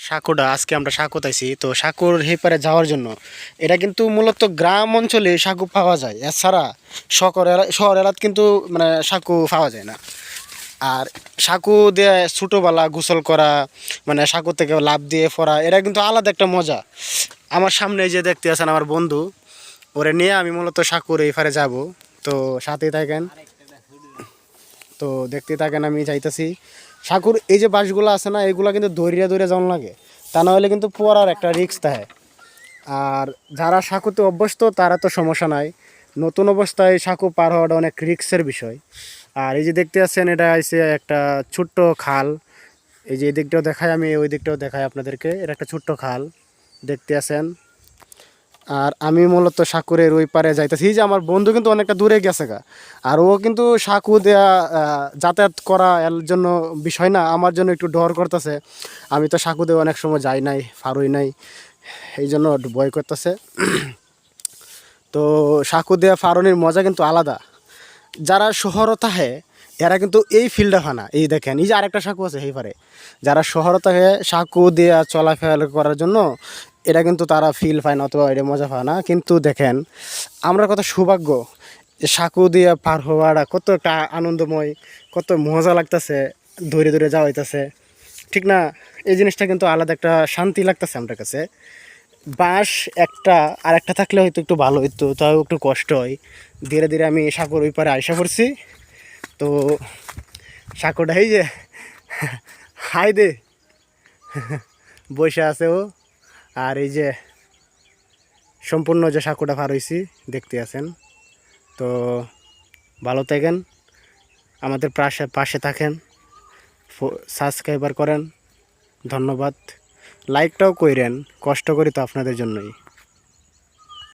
সাঁকোটা আজকে আমরা সাঁকোতে আইছি তো সাঁকোর হেপারে যাওয়ার জন্য এটা কিন্তু মূলত গ্রাম অঞ্চলে সাঁকো পাওয়া যায়, এছাড়া শহর এলাকাত কিন্তু মানে সাঁকো পাওয়া যায় না। আর সাঁকো দিয়ে ছোটোবেলা গোসল করা, মানে সাঁকো থেকে লাফ দিয়ে পড়া, এটা কিন্তু আলাদা একটা মজা। আমার সামনে এই যে দেখতে আছেন আমার বন্ধু, ওরে নিয়ে আমি মূলত সাঁকোর এই পারে যাব। তো সাথেই থাকেন, তো দেখতে থাকেন, আমি চাইতেছি সাঁকুর এই যে বাঁশগুলো আছে না, এগুলো কিন্তু দৌড়িয়ে দৌড়িয়ে যাওয়ান লাগে, তা না হলে কিন্তু পড়ার একটা রিস্ক থাকে। আর যারা সাঁকুতে অভ্যস্ত তারা তো সমস্যা নাই, নতুন অবস্থায় সাঁকু পার হওয়াটা অনেক রিস্কের বিষয়। আর এই যে দেখতে পাচ্ছেন এটা হচ্ছে একটা ছোট্ট খাল, এই যে এই দিকটাও দেখায়, আমি ওই দিকটাও দেখাই আপনাদেরকে, এটা একটা ছোট্ট খাল দেখতে আছেন। আর আমি মূলত সাঁকুরের ওই পারে যাইতেছি, এই যে আমার বন্ধু কিন্তু অনেকটা দূরে গেছে গা, আর ও কিন্তু সাঁকু দেয়া যাতায়াত করা এর জন্য বিষয় না, আমার জন্য একটু ডর করতেছে। আমি তো সাঁকু দিয়ে অনেক সময় যাই নাই, পারই নাই, এই জন্য একটু ভয় করতেছে। তো সাঁকু দেওয়া ফারনির মজা কিন্তু আলাদা। যারা শহরও থাকে এরা কিন্তু এই ফিল্ডে হয় না, এই দেখেন এই যে আরেকটা সাঁকু আছে এই পারে, যারা শহরে থাকে সাঁকু দিয়ে চলাফেরা করার জন্য এটা কিন্তু তারা ফিল পায় না অথবা এটা মজা পায় না। কিন্তু দেখেন আমরা কত সৌভাগ্য, যে সাঁকু দিয়ে পার হওয়াটা কত একটা আনন্দময়, কত মজা লাগতেছে, ধরে ধরে যাওয়া হইতেছে, ঠিক না? এই জিনিসটা কিন্তু আলাদা একটা শান্তি লাগতেছে আমার কাছে। বাঁশ একটা আর একটা থাকলে হয়তো একটু ভালো হইতো, তাও একটু কষ্ট হয়। ধীরে ধীরে আমি সাঁকোর ওই পারে আইসা পড়ছি। তো সাঁকোটা এই যে হাই দে বসে আছে ও, আর এই যে সম্পূর্ণ যে সাঁকোটা পার হয়েছি দেখতে আছেন। তো ভালো থাকেন, আমাদের পাশে পাশে থাকেন, সাবস্ক্রাইবার করেন, ধন্যবাদ। লাইকটাও কইরেন, কষ্ট করি তো আপনাদের জন্যই।